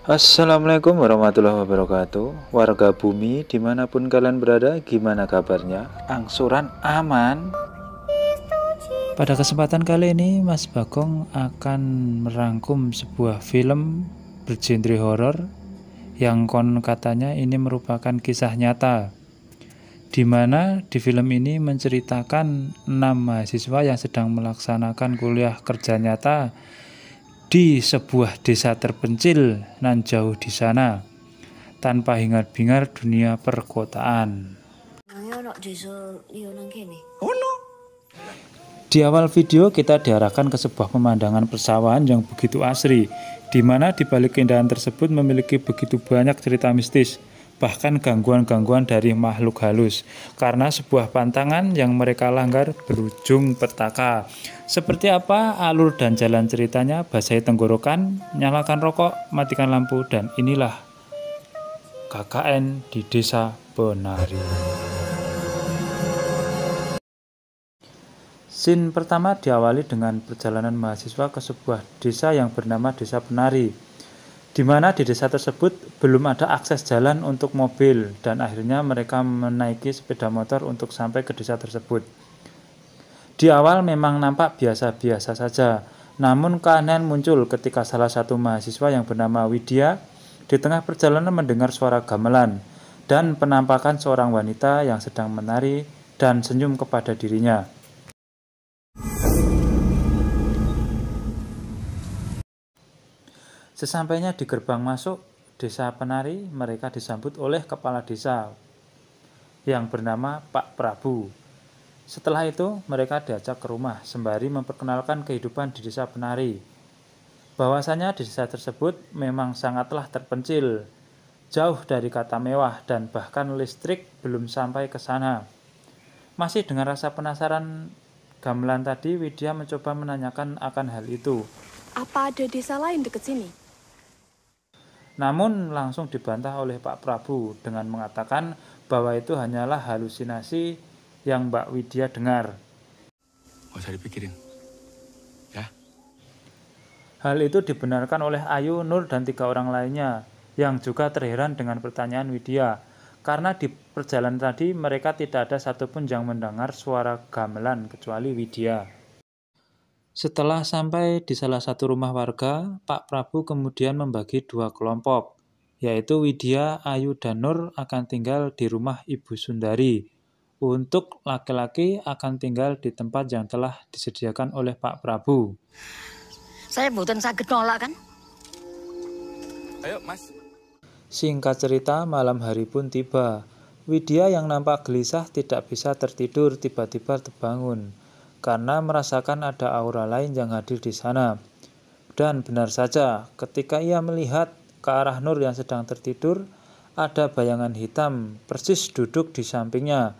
Assalamualaikum warahmatullahi wabarakatuh. Warga bumi dimanapun kalian berada, gimana kabarnya? Angsuran aman? Pada kesempatan kali ini Mas Bagong akan merangkum sebuah film bergenre horor yang konon katanya ini merupakan kisah nyata, di mana di film ini menceritakan 6 mahasiswa yang sedang melaksanakan kuliah kerja nyata di sebuah desa terpencil nan jauh di sana, tanpa hingar-bingar dunia perkotaan. Di awal video kita diarahkan ke sebuah pemandangan persawahan yang begitu asri, di mana di balik keindahan tersebut memiliki begitu banyak cerita mistis, bahkan gangguan-gangguan dari makhluk halus, karena sebuah pantangan yang mereka langgar berujung petaka. Seperti apa alur dan jalan ceritanya? Basahi tenggorokan, nyalakan rokok, matikan lampu, dan inilah KKN di Desa Penari. Scene pertama diawali dengan perjalanan mahasiswa ke sebuah desa yang bernama Desa Penari, di mana di desa tersebut belum ada akses jalan untuk mobil, dan akhirnya mereka menaiki sepeda motor untuk sampai ke desa tersebut. Di awal memang nampak biasa-biasa saja, namun keanehan muncul ketika salah satu mahasiswa yang bernama Widya di tengah perjalanan mendengar suara gamelan dan penampakan seorang wanita yang sedang menari dan senyum kepada dirinya. Sesampainya di gerbang masuk Desa Penari, mereka disambut oleh kepala desa yang bernama Pak Prabu. Setelah itu, mereka diajak ke rumah sembari memperkenalkan kehidupan di Desa Penari. Bahwasanya di desa tersebut memang sangatlah terpencil, jauh dari kata mewah, dan bahkan listrik belum sampai ke sana. Masih dengan rasa penasaran gamelan tadi, Widya mencoba menanyakan akan hal itu. Apa ada desa lain dekat sini? Namun langsung dibantah oleh Pak Prabu dengan mengatakan bahwa itu hanyalah halusinasi yang Mbak Widya dengar. Gak usah dipikirin, ya. Hal itu dibenarkan oleh Ayu, Nur, dan 3 orang lainnya yang juga terheran dengan pertanyaan Widya, karena di perjalanan tadi mereka tidak ada satupun yang mendengar suara gamelan kecuali Widya. Setelah sampai di salah satu rumah warga, Pak Prabu kemudian membagi 2 kelompok, yaitu Widya, Ayu, dan Nur akan tinggal di rumah Ibu Sundari. Untuk laki-laki akan tinggal di tempat yang telah disediakan oleh Pak Prabu. Saya mboten saged nolak kan? Ayo, Mas. Singkat cerita, malam hari pun tiba. Widya yang nampak gelisah tidak bisa tertidur tiba-tiba terbangun, karena merasakan ada aura lain yang hadir di sana. Dan benar saja, ketika ia melihat ke arah Nur yang sedang tertidur, ada bayangan hitam persis duduk di sampingnya.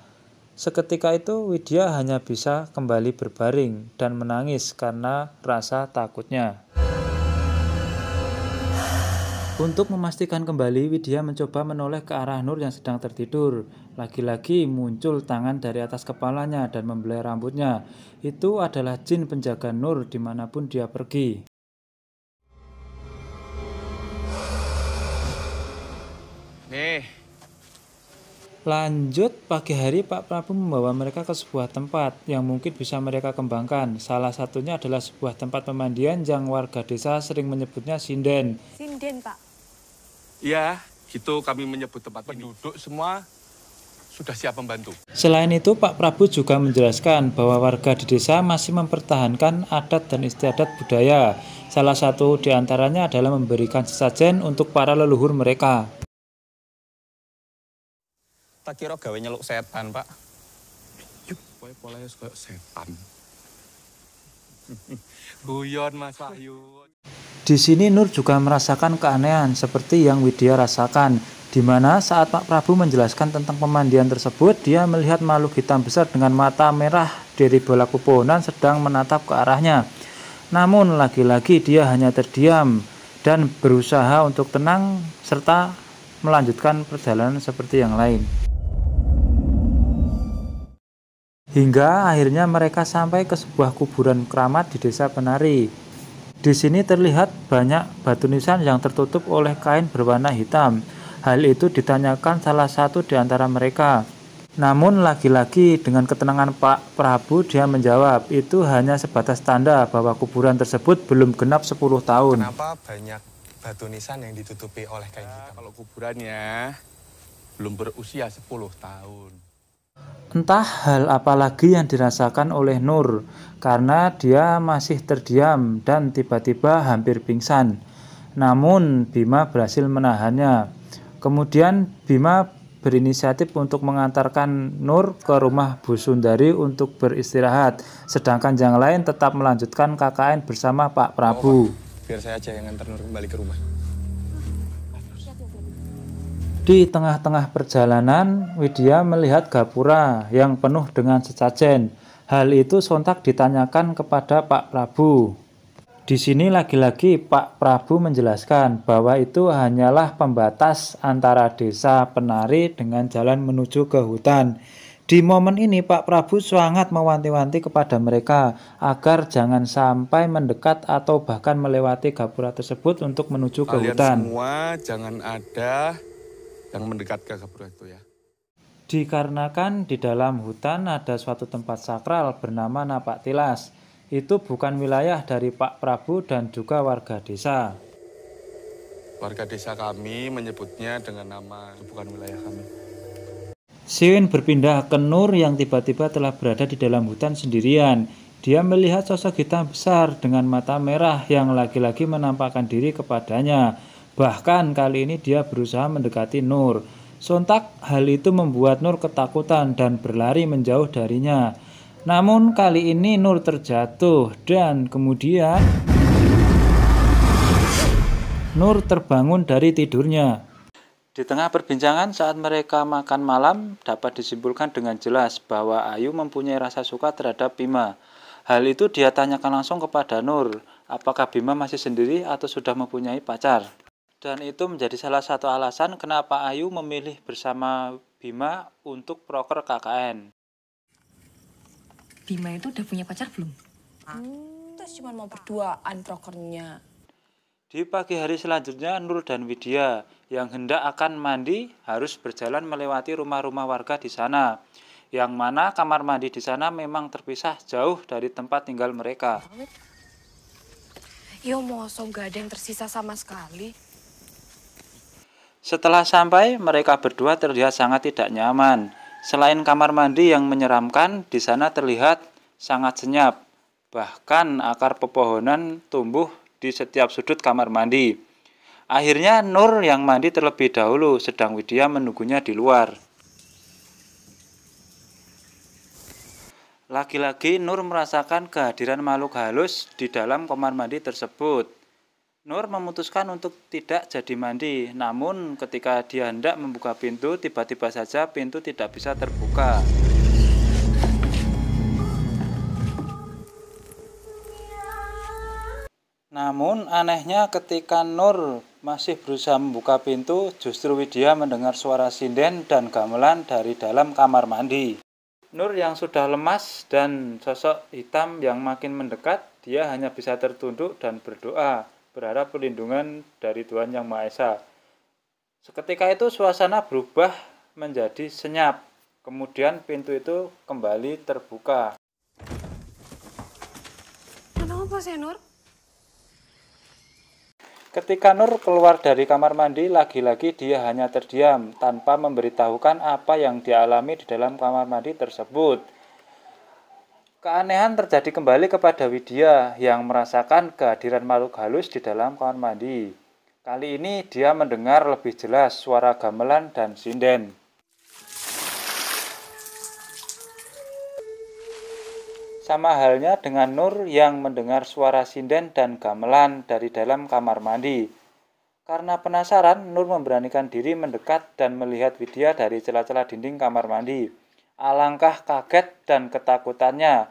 Seketika itu Widya hanya bisa kembali berbaring dan menangis karena rasa takutnya. Untuk memastikan kembali, Widya mencoba menoleh ke arah Nur yang sedang tertidur. Lagi-lagi muncul tangan dari atas kepalanya dan membelai rambutnya. Itu adalah jin penjaga Nur dimanapun dia pergi. Nih. Lanjut, pagi hari Pak Prabu membawa mereka ke sebuah tempat yang mungkin bisa mereka kembangkan. Salah satunya adalah sebuah tempat pemandian yang warga desa sering menyebutnya sinden. Sinden, Pak. Iya, gitu kami menyebut tempat penduduk semua sudah siap membantu. Selain itu, Pak Prabu juga menjelaskan bahwa warga di desa masih mempertahankan adat dan istiadat budaya. Salah satu di antaranya adalah memberikan sesajen untuk para leluhur mereka. Tak kira gawe nyeluk setan, Pak. Yuk, polanya kayak setan. Guyon, Mas Wahyu. Di sini Nur juga merasakan keanehan seperti yang Widya rasakan, di mana saat Pak Prabu menjelaskan tentang pemandian tersebut, dia melihat makhluk hitam besar dengan mata merah dari bola pepohonan sedang menatap ke arahnya. Namun lagi-lagi dia hanya terdiam dan berusaha untuk tenang serta melanjutkan perjalanan seperti yang lain. Hingga akhirnya mereka sampai ke sebuah kuburan keramat di Desa Penari. Di sini terlihat banyak batu nisan yang tertutup oleh kain berwarna hitam. Hal itu ditanyakan salah satu di antara mereka. Namun lagi-lagi dengan ketenangan Pak Prabu dia menjawab, itu hanya sebatas tanda bahwa kuburan tersebut belum genap 10 tahun. Kenapa banyak batu nisan yang ditutupi oleh kain hitam? Kalau kuburannya belum berusia 10 tahun. Entah hal apa lagi yang dirasakan oleh Nur, karena dia masih terdiam dan tiba-tiba hampir pingsan. Namun Bima berhasil menahannya. Kemudian Bima berinisiatif untuk mengantarkan Nur ke rumah Bu Sundari untuk beristirahat, sedangkan yang lain tetap melanjutkan KKN bersama Pak Prabu. Biar saya aja yang nganter Nur kembali ke rumah. Di tengah-tengah perjalanan, Widya melihat gapura yang penuh dengan sesajen. Hal itu sontak ditanyakan kepada Pak Prabu. Di sini lagi-lagi Pak Prabu menjelaskan bahwa itu hanyalah pembatas antara desa penari dengan jalan menuju ke hutan. Di momen ini Pak Prabu sangat mewanti-wanti kepada mereka agar jangan sampai mendekat atau bahkan melewati gapura tersebut untuk menuju ke Kalian hutan. semua jangan ada yang mendekat ke gapura itu ya. Dikarenakan di dalam hutan ada suatu tempat sakral bernama Napak Tilas. Itu bukan wilayah dari Pak Prabu dan juga warga desa. Warga desa kami menyebutnya dengan nama bukan wilayah kami. Siwin berpindah ke Nur yang tiba-tiba telah berada di dalam hutan sendirian. Dia melihat sosok hitam besar dengan mata merah yang lagi-lagi menampakkan diri kepadanya. Bahkan kali ini dia berusaha mendekati Nur. Sontak hal itu membuat Nur ketakutan dan berlari menjauh darinya. Namun kali ini Nur terjatuh dan kemudian Nur terbangun dari tidurnya. Di tengah perbincangan saat mereka makan malam, dapat disimpulkan dengan jelas bahwa Ayu mempunyai rasa suka terhadap Bima. Hal itu dia tanyakan langsung kepada Nur, apakah Bima masih sendiri atau sudah mempunyai pacar. Dan itu menjadi salah satu alasan kenapa Ayu memilih bersama Bima untuk proker KKN. Bima itu udah punya pacar belum? Terus cuma mau berduaan prokernya. Di pagi hari selanjutnya, Nur dan Widya yang hendak akan mandi harus berjalan melewati rumah-rumah warga di sana. Yang mana kamar mandi di sana memang terpisah jauh dari tempat tinggal mereka. Yo mosok gak ada yang tersisa sama sekali. Setelah sampai, mereka berdua terlihat sangat tidak nyaman. Selain kamar mandi yang menyeramkan, di sana terlihat sangat senyap. Bahkan akar pepohonan tumbuh di setiap sudut kamar mandi. Akhirnya Nur yang mandi terlebih dahulu, sedang Widya menunggunya di luar. Lagi-lagi Nur merasakan kehadiran makhluk halus di dalam kamar mandi tersebut. Nur memutuskan untuk tidak jadi mandi, namun ketika dia hendak membuka pintu, tiba-tiba saja pintu tidak bisa terbuka. Namun anehnya ketika Nur masih berusaha membuka pintu, justru Widya mendengar suara sinden dan gamelan dari dalam kamar mandi. Nur yang sudah lemas dan sosok hitam yang makin mendekat, dia hanya bisa tertunduk dan berdoa, berharap perlindungan dari Tuhan Yang Maha Esa. Seketika itu suasana berubah menjadi senyap. Kemudian pintu itu kembali terbuka. Kenapa sih, Nur? Ketika Nur keluar dari kamar mandi, lagi-lagi dia hanya terdiam tanpa memberitahukan apa yang dialami di dalam kamar mandi tersebut. Keanehan terjadi kembali kepada Widya yang merasakan kehadiran makhluk halus di dalam kamar mandi. Kali ini dia mendengar lebih jelas suara gamelan dan sinden. Sama halnya dengan Nur yang mendengar suara sinden dan gamelan dari dalam kamar mandi. Karena penasaran, Nur memberanikan diri mendekat dan melihat Widya dari celah-celah dinding kamar mandi. Alangkah kaget dan ketakutannya,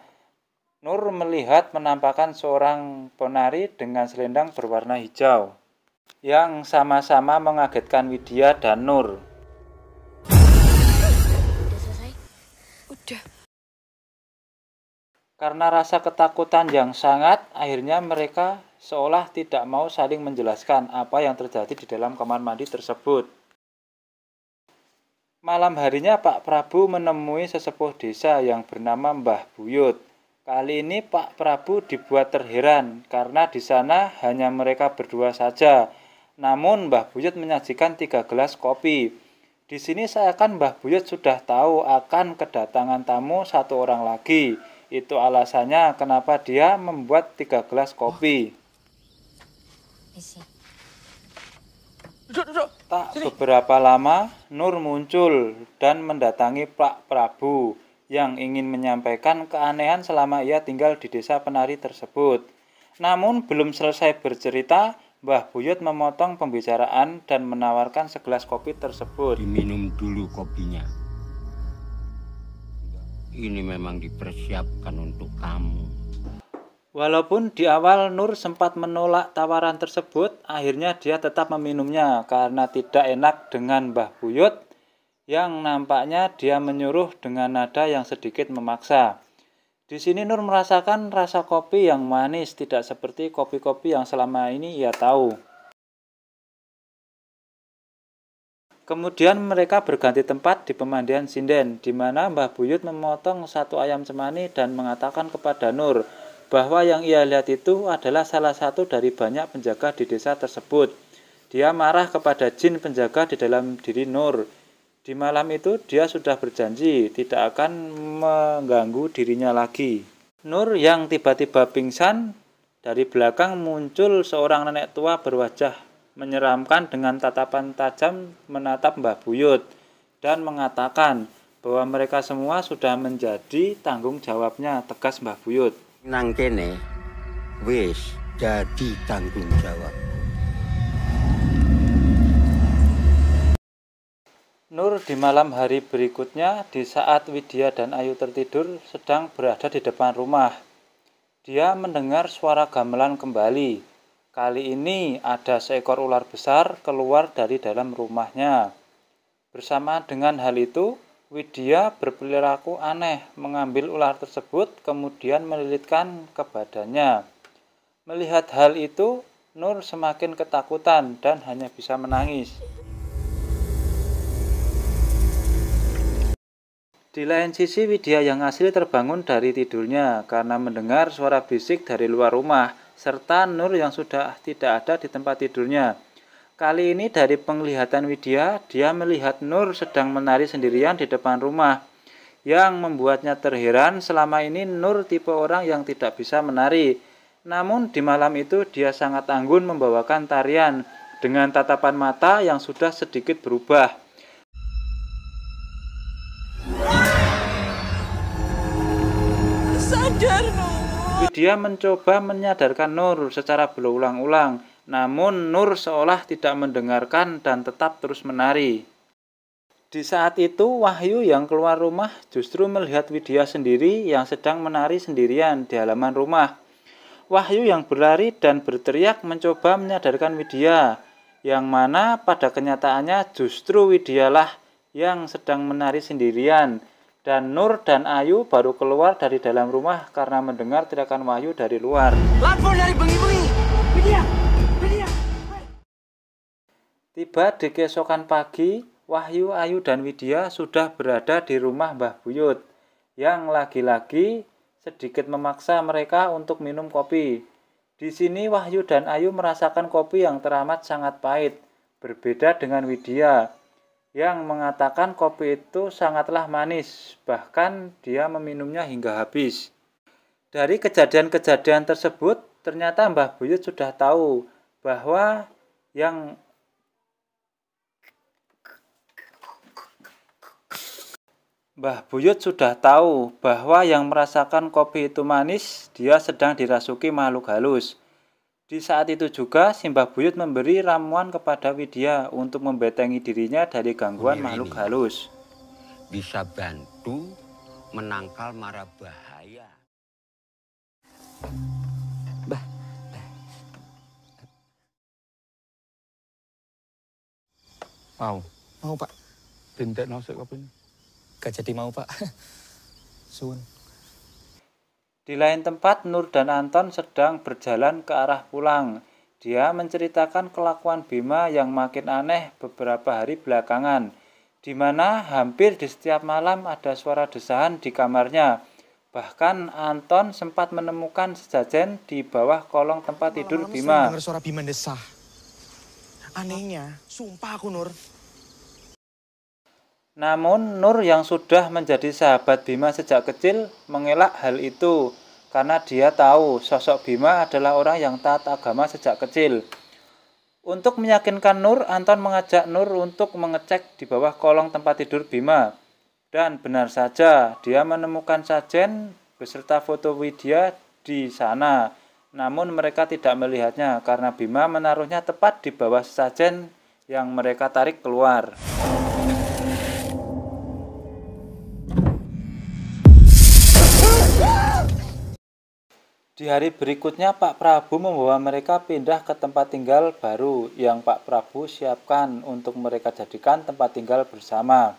Nur melihat menampakkan seorang penari dengan selendang berwarna hijau yang sama-sama mengagetkan Widya dan Nur. Udah selesai? Udah. Karena rasa ketakutan yang sangat, akhirnya mereka seolah tidak mau saling menjelaskan apa yang terjadi di dalam kamar mandi tersebut. Malam harinya Pak Prabu menemui sesepuh desa yang bernama Mbah Buyut. Kali ini Pak Prabu dibuat terheran karena di sana hanya mereka berdua saja. Namun Mbah Buyut menyajikan 3 gelas kopi. Di sini seakan Mbah Buyut sudah tahu akan kedatangan tamu 1 orang lagi. Itu alasannya kenapa dia membuat 3 gelas kopi. Duduk. Tak beberapa lama, Nur muncul dan mendatangi Pak Prabu yang ingin menyampaikan keanehan selama ia tinggal di desa penari tersebut. Namun belum selesai bercerita, Mbah Buyut memotong pembicaraan dan menawarkan segelas kopi tersebut. Diminum dulu kopinya. Ini memang dipersiapkan untuk kamu. Walaupun di awal Nur sempat menolak tawaran tersebut, akhirnya dia tetap meminumnya karena tidak enak dengan Mbah Buyut yang nampaknya dia menyuruh dengan nada yang sedikit memaksa. Di sini Nur merasakan rasa kopi yang manis, tidak seperti kopi-kopi yang selama ini ia tahu. Kemudian mereka berganti tempat di pemandian sinden, di mana Mbah Buyut memotong 1 ayam cemani dan mengatakan kepada Nur bahwa yang ia lihat itu adalah salah satu dari banyak penjaga di desa tersebut. Dia marah kepada jin penjaga di dalam diri Nur. Di malam itu dia sudah berjanji tidak akan mengganggu dirinya lagi. Nur yang tiba-tiba pingsan, dari belakang muncul seorang nenek tua berwajah menyeramkan dengan tatapan tajam menatap Mbah Buyut dan mengatakan bahwa mereka semua sudah menjadi tanggung jawabnya, tegas Mbah Buyut. Nang kene wis jadi tanggung jawab. Nur di malam hari berikutnya, di saat Widya dan Ayu tertidur, sedang berada di depan rumah. Dia mendengar suara gamelan kembali. Kali ini ada seekor ular besar keluar dari dalam rumahnya. Bersama dengan hal itu, Widya berperilaku aneh, mengambil ular tersebut kemudian melilitkan ke badannya. Melihat hal itu, Nur semakin ketakutan dan hanya bisa menangis. Di lain sisi, Widya yang asli terbangun dari tidurnya karena mendengar suara bisik dari luar rumah, serta Nur yang sudah tidak ada di tempat tidurnya. Kali ini dari penglihatan Widya, dia melihat Nur sedang menari sendirian di depan rumah. Yang membuatnya terheran, selama ini Nur tipe orang yang tidak bisa menari. Namun di malam itu dia sangat anggun membawakan tarian dengan tatapan mata yang sudah sedikit berubah. Sadar, Nur. Widya mencoba menyadarkan Nur secara berulang-ulang. Namun Nur seolah tidak mendengarkan dan tetap terus menari. Di saat itu Wahyu yang keluar rumah justru melihat Widya sendiri yang sedang menari sendirian di halaman rumah. Wahyu yang berlari dan berteriak mencoba menyadarkan Widya, yang mana pada kenyataannya justru Widyalah yang sedang menari sendirian. Dan Nur dan Ayu baru keluar dari dalam rumah karena mendengar teriakan Wahyu dari luar. Lapor dari bengi-bengi. Widya. Tiba di keesokan pagi, Wahyu, Ayu, dan Widya sudah berada di rumah Mbah Buyut, yang lagi-lagi sedikit memaksa mereka untuk minum kopi. Di sini Wahyu dan Ayu merasakan kopi yang teramat sangat pahit, berbeda dengan Widya, yang mengatakan kopi itu sangatlah manis, bahkan dia meminumnya hingga habis. Dari kejadian-kejadian tersebut, ternyata Mbah Buyut sudah tahu bahwa yang merasakan kopi itu manis, dia sedang dirasuki makhluk halus. Di saat itu juga, si Mbah Buyut memberi ramuan kepada Widya untuk membentengi dirinya dari gangguan makhluk halus. Bisa bantu menangkal mara bahaya. Mau Pak. Dintek nosek kopinya. Gak jadi mau Pak. Suwun. Di Di lain tempat, Nur dan Anton sedang berjalan ke arah pulang. Dia menceritakan kelakuan Bima yang makin aneh beberapa hari belakangan, di mana hampir di setiap malam ada suara desahan di kamarnya. Bahkan Anton sempat menemukan sesajen di bawah kolong tempat tidur Bima. Dengar suara Bima desah. Anehnya, sumpah aku Nur. Namun Nur yang sudah menjadi sahabat Bima sejak kecil mengelak hal itu karena dia tahu sosok Bima adalah orang yang taat agama sejak kecil. Untuk meyakinkan Nur, Anton mengajak Nur untuk mengecek di bawah kolong tempat tidur Bima. Dan benar saja, dia menemukan sajen beserta foto Widya di sana. Namun mereka tidak melihatnya karena Bima menaruhnya tepat di bawah sajen yang mereka tarik keluar. Di hari berikutnya, Pak Prabu membawa mereka pindah ke tempat tinggal baru yang Pak Prabu siapkan untuk mereka jadikan tempat tinggal bersama.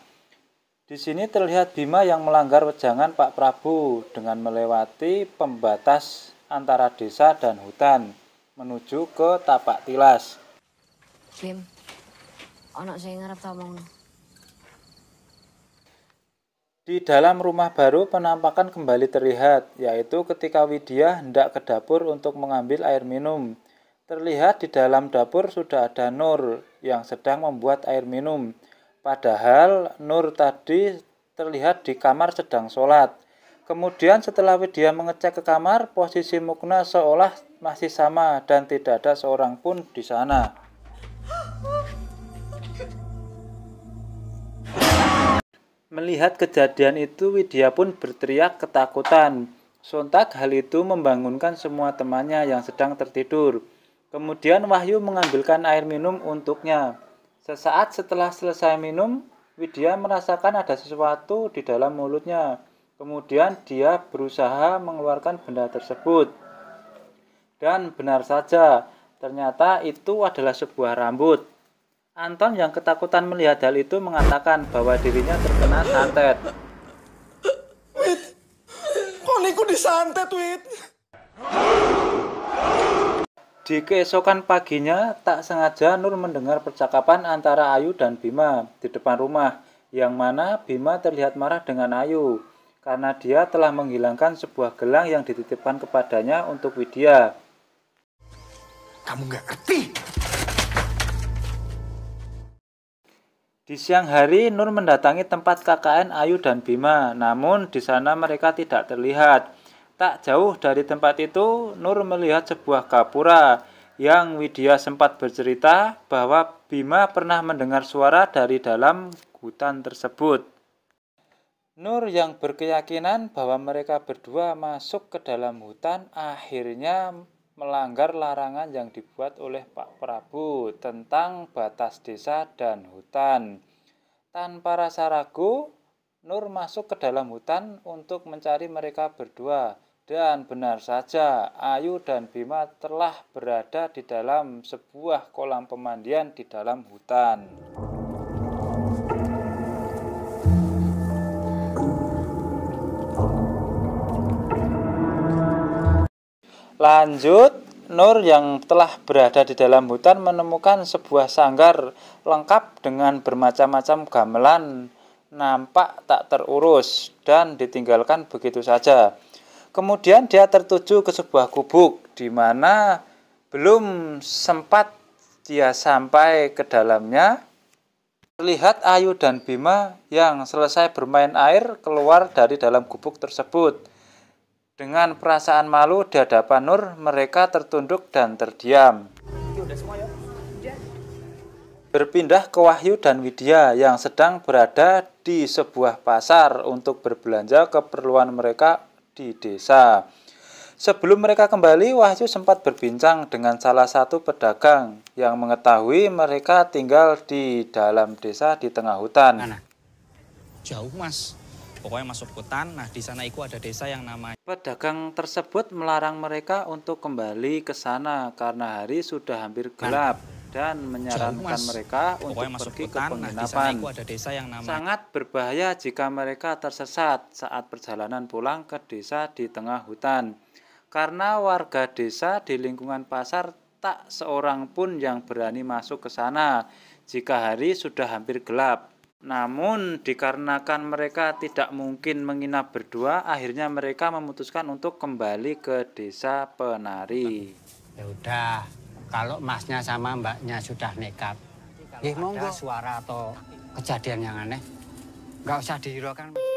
Di sini terlihat Bima yang melanggar wejangan Pak Prabu dengan melewati pembatas antara desa dan hutan menuju ke Tapak Tilas. Bim, anak saya ngarep tamong. Di dalam rumah baru penampakan kembali terlihat, yaitu ketika Widya hendak ke dapur untuk mengambil air minum. Terlihat di dalam dapur sudah ada Nur yang sedang membuat air minum. Padahal Nur tadi terlihat di kamar sedang sholat. Kemudian setelah Widya mengecek ke kamar, posisi Mukna seolah masih sama dan tidak ada seorang pun di sana. Melihat kejadian itu, Widya pun berteriak ketakutan. Sontak hal itu membangunkan semua temannya yang sedang tertidur. Kemudian Wahyu mengambilkan air minum untuknya. Sesaat setelah selesai minum, Widya merasakan ada sesuatu di dalam mulutnya. Kemudian dia berusaha mengeluarkan benda tersebut. Dan benar saja, ternyata itu adalah sebuah rambut. Anton yang ketakutan melihat hal itu mengatakan bahwa dirinya terkena santet. Wit, kok niku disantet, Wit? Di keesokan paginya, tak sengaja Nur mendengar percakapan antara Ayu dan Bima di depan rumah, yang mana Bima terlihat marah dengan Ayu, karena dia telah menghilangkan sebuah gelang yang dititipkan kepadanya untuk Widya. Kamu nggak ngerti? Di siang hari, Nur mendatangi tempat KKN Ayu dan Bima, namun di sana mereka tidak terlihat. Tak jauh dari tempat itu, Nur melihat sebuah gapura yang Widya sempat bercerita bahwa Bima pernah mendengar suara dari dalam hutan tersebut. Nur yang berkeyakinan bahwa mereka berdua masuk ke dalam hutan akhirnya melanggar larangan yang dibuat oleh Pak Prabu tentang batas desa dan hutan. Tanpa rasa ragu, Nur masuk ke dalam hutan untuk mencari mereka berdua. Dan benar saja, Ayu dan Bima telah berada di dalam sebuah kolam pemandian di dalam hutan. Lanjut, Nur yang telah berada di dalam hutan menemukan sebuah sanggar lengkap dengan bermacam-macam gamelan, nampak tak terurus dan ditinggalkan begitu saja. Kemudian dia tertuju ke sebuah gubuk di mana belum sempat dia sampai ke dalamnya, terlihat Ayu dan Bima yang selesai bermain air keluar dari dalam gubuk tersebut. Dengan perasaan malu di hadapan Nur, mereka tertunduk dan terdiam. Berpindah ke Wahyu dan Widya yang sedang berada di sebuah pasar untuk berbelanja keperluan mereka di desa. Sebelum mereka kembali, Wahyu sempat berbincang dengan salah satu pedagang yang mengetahui mereka tinggal di dalam desa di tengah hutan. Mana? Jauh, Mas. Pokoknya masuk hutan, nah di sana itu ada desa yang namanya. Pedagang tersebut melarang mereka untuk kembali ke sana karena hari sudah hampir gelap. dan menyarankan Mas. mereka untuk Pokoknya masuk pergi ke hutan, nah di sana penginapan. itu ada desa yang namanya Sangat berbahaya jika mereka tersesat saat perjalanan pulang ke desa di tengah hutan. Karena warga desa di lingkungan pasar tak seorang pun yang berani masuk ke sana jika hari sudah hampir gelap. Namun dikarenakan mereka tidak mungkin menginap berdua, akhirnya mereka memutuskan untuk kembali ke desa penari. Ya udah, kalau masnya sama mbaknya sudah nekat, monggo. Ada suara atau kejadian yang aneh, nggak usah dihiraukan.